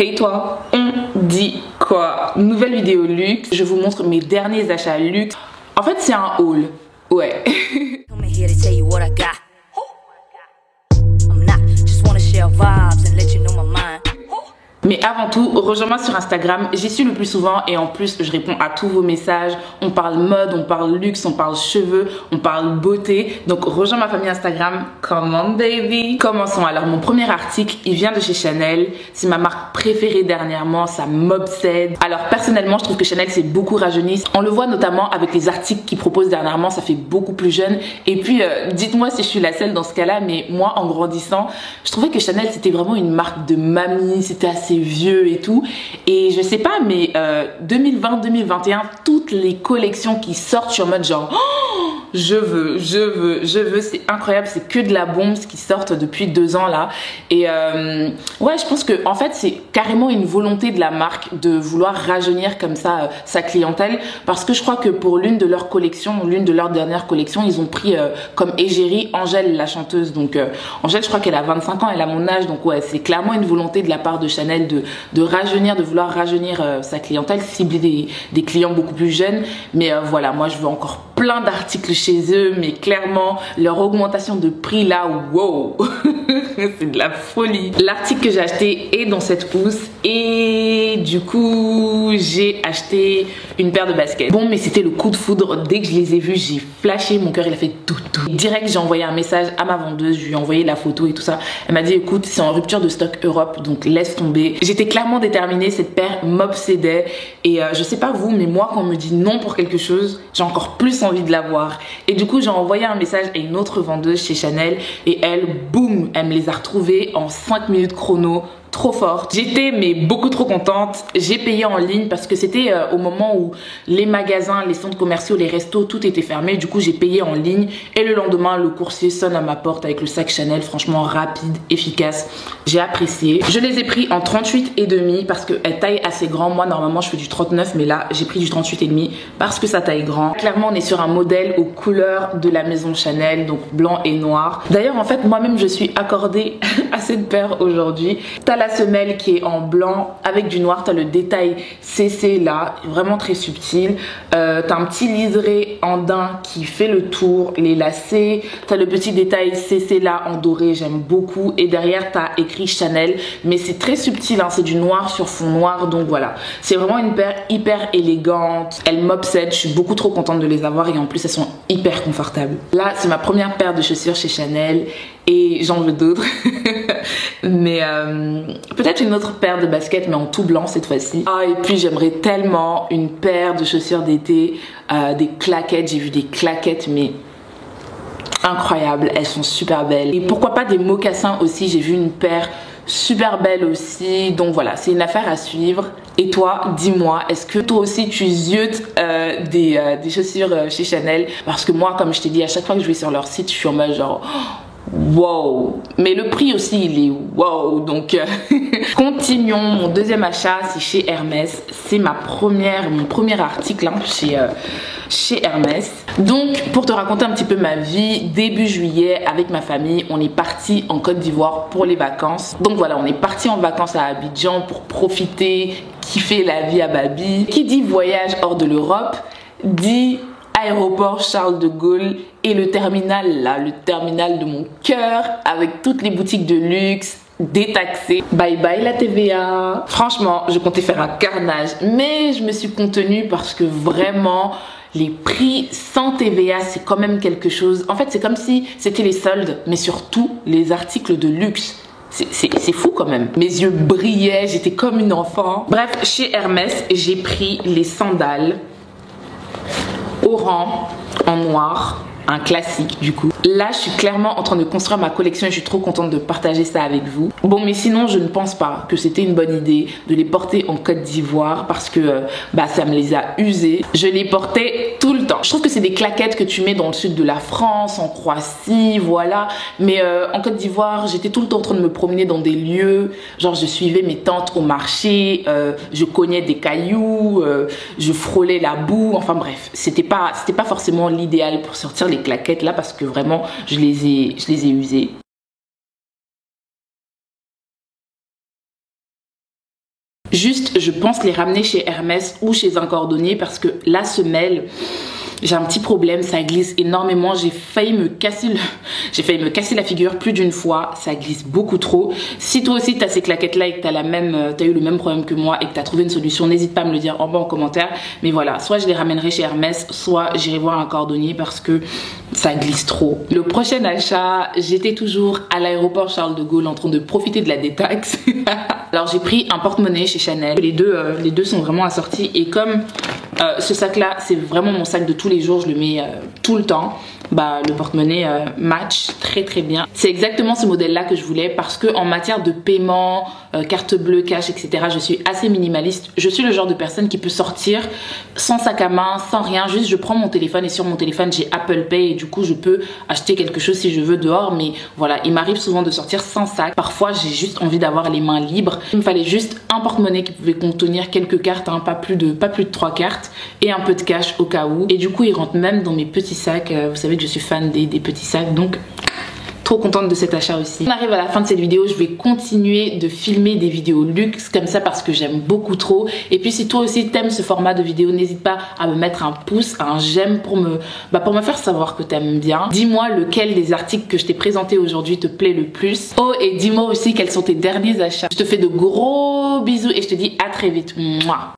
Hey toi, on dit quoi? Nouvelle vidéo luxe, je vous montre mes derniers achats luxe. En fait c'est un haul, ouais. Mais avant tout, rejoins-moi sur Instagram, j'y suis le plus souvent et en plus je réponds à tous vos messages. On parle mode, on parle luxe, on parle cheveux, on parle beauté. Donc rejoins ma famille Instagram, come on baby. Commençons. Alors mon premier article, il vient de chez Chanel. C'est ma marque préférée dernièrement, ça m'obsède. Alors personnellement, je trouve que Chanel s'est beaucoup rajeuni. On le voit notamment avec les articles qu'ils proposent dernièrement, ça fait beaucoup plus jeune. Et puis dites-moi si je suis la seule dans ce cas-là, mais moi en grandissant, je trouvais que Chanel c'était vraiment une marque de mamie, c'était assez vieux et tout, et je sais pas, mais 2020-2021 toutes les collections qui sortent sur mode genre oh, je veux, c'est incroyable, c'est que de la bombe ce qui sortent depuis 2 ans là. Et ouais, je pense que en fait c'est carrément une volonté de la marque de vouloir rajeunir comme ça sa clientèle, parce que je crois que pour l'une de leurs collections, l'une de leurs dernières collections, ils ont pris comme égérie Angèle la chanteuse. Donc Angèle, je crois qu'elle a 25 ans, elle a mon âge, donc ouais, c'est clairement une volonté de la part de Chanel de rajeunir, de vouloir rajeunir sa clientèle, cibler des clients beaucoup plus jeunes. Mais voilà, moi je veux encore plein d'articles chez eux, mais clairement leur augmentation de prix là, wow, c'est de la folie. L'article que j'ai acheté est dans cette housse et du coup j'ai acheté une paire de baskets. Bon, mais c'était le coup de foudre. Dès que je les ai vus, j'ai flashé, mon cœur il a fait tout. Direct, j'ai envoyé un message à ma vendeuse, je lui ai envoyé la photo et tout ça. Elle m'a dit écoute, c'est en rupture de stock Europe, donc laisse tomber. J'étais clairement déterminée, cette paire m'obsédait et je sais pas vous, mais moi quand on me dit non pour quelque chose, j'ai encore plus envie de l'avoir. Et du coup j'ai envoyé un message à une autre vendeuse chez Chanel et elle, boum, elle me les a retrouvées en 5 minutes chrono. Trop forte. J'étais mais beaucoup trop contente. J'ai payé en ligne parce que c'était au moment où les magasins, les centres commerciaux, les restos, tout était fermé. Du coup j'ai payé en ligne et le lendemain le coursier sonne à ma porte avec le sac Chanel. Franchement rapide, efficace. J'ai apprécié. Je les ai pris en 38,5 parce qu'elle taille assez grand. Moi normalement je fais du 39, mais là j'ai pris du 38,5 parce que ça taille grand. Clairement on est sur un modèle aux couleurs de la maison Chanel, donc blanc et noir. D'ailleurs en fait moi-même je suis accordée à cette paire aujourd'hui. T'as la semelle qui est en blanc avec du noir, t'as le détail CC là, vraiment très subtil. T'as un petit liseré en daim qui fait le tour, les lacets. T'as le petit détail CC là en doré, j'aime beaucoup. Et derrière t'as écrit Chanel, mais c'est très subtil, hein, c'est du noir sur fond noir. Donc voilà, c'est vraiment une paire hyper élégante. Elle m'obsède, je suis beaucoup trop contente de les avoir et en plus elles sont hyper confortables. Là c'est ma première paire de chaussures chez Chanel et j'en veux d'autres. Mais peut-être une autre paire de baskets mais en tout blanc cette fois-ci. Ah, et puis j'aimerais tellement une paire de chaussures d'été, des claquettes. J'ai vu des claquettes mais incroyables, elles sont super belles. Et pourquoi pas des mocassins aussi, j'ai vu une paire super belle aussi. Donc voilà, c'est une affaire à suivre. Et toi, dis-moi, est-ce que toi aussi tu ziotes des chaussures chez Chanel? Parce que moi, comme je t'ai dit, à chaque fois que je vais sur leur site, je suis en mode genre wow, mais le prix aussi il est wow. Donc continuons. Mon deuxième achat c'est chez Hermès. C'est mon premier article hein, chez Hermès. Donc pour te raconter un petit peu ma vie, début juillet avec ma famille on est parti en Côte d'Ivoire pour les vacances. Donc voilà, on est parti en vacances à Abidjan pour profiter, kiffer la vie à Babi. Qui dit voyage hors de l'Europe dit aéroport Charles de Gaulle et le terminal là, le terminal de mon cœur avec toutes les boutiques de luxe détaxées. Bye bye la TVA. Franchement, je comptais faire un carnage, mais je me suis contenue parce que vraiment les prix sans TVA c'est quand même quelque chose. En fait c'est comme si c'était les soldes, mais surtout les articles de luxe. C'est fou quand même. Mes yeux brillaient, j'étais comme une enfant. Bref, chez Hermès j'ai pris les sandales Oran en noir, un classique du coup. Là je suis clairement en train de construire ma collection et je suis trop contente de partager ça avec vous. Bon, mais sinon je ne pense pas que c'était une bonne idée de les porter en Côte d'Ivoire parce que ça me les a usés. Je les portais tout le temps. Je trouve que c'est des claquettes que tu mets dans le sud de la France, en Croatie, voilà. Mais en Côte d'Ivoire j'étais tout le temps en train de me promener dans des lieux, genre je suivais mes tantes au marché, je cognais des cailloux, je frôlais la boue, enfin bref, c'était pas forcément l'idéal pour sortir les claquettes là parce que vraiment je les ai usées. Juste, je pense les ramener chez Hermès ou chez un cordonnier parce que la semelle, j'ai un petit problème, ça glisse énormément. J'ai failli me casser la figure plus d'une fois. Ça glisse beaucoup trop. Si toi aussi t'as ces claquettes là et que t'as eu le même problème que moi et que t'as trouvé une solution, n'hésite pas à me le dire en bas en commentaire. Mais voilà, soit je les ramènerai chez Hermès, soit j'irai voir un cordonnier parce que ça glisse trop. Le prochain achat, j'étais toujours à l'aéroport Charles de Gaulle en train de profiter de la détaxe. Alors j'ai pris un porte-monnaie chez Chanel. Les deux sont vraiment assortis et comme ce sac là c'est vraiment mon sac de tous les jours, je le mets tout le temps, bah le porte-monnaie match très très bien. C'est exactement ce modèle là que je voulais parce que en matière de paiement, carte bleue, cash, etc. je suis assez minimaliste. Je suis le genre de personne qui peut sortir sans sac à main, sans rien, juste je prends mon téléphone et sur mon téléphone j'ai Apple Pay et du coup je peux acheter quelque chose si je veux dehors. Mais voilà, il m'arrive souvent de sortir sans sac. Parfois j'ai juste envie d'avoir les mains libres. Il me fallait juste un porte-monnaie qui pouvait contenir quelques cartes, hein, pas plus de 3 cartes et un peu de cash au cas où. Et du coup il rentre même dans mes petits sacs. Vous savez que je suis fan des petits sacs, donc trop contente de cet achat aussi. On arrive à la fin de cette vidéo, je vais continuer de filmer des vidéos luxe comme ça parce que j'aime beaucoup trop. Et puis si toi aussi t'aimes ce format de vidéo, n'hésite pas à me mettre un pouce, un j'aime pour me faire savoir que t'aimes bien. Dis-moi lequel des articles que je t'ai présenté aujourd'hui te plaît le plus. Oh, et dis-moi aussi quels sont tes derniers achats. Je te fais de gros bisous et je te dis à très vite. Mouah.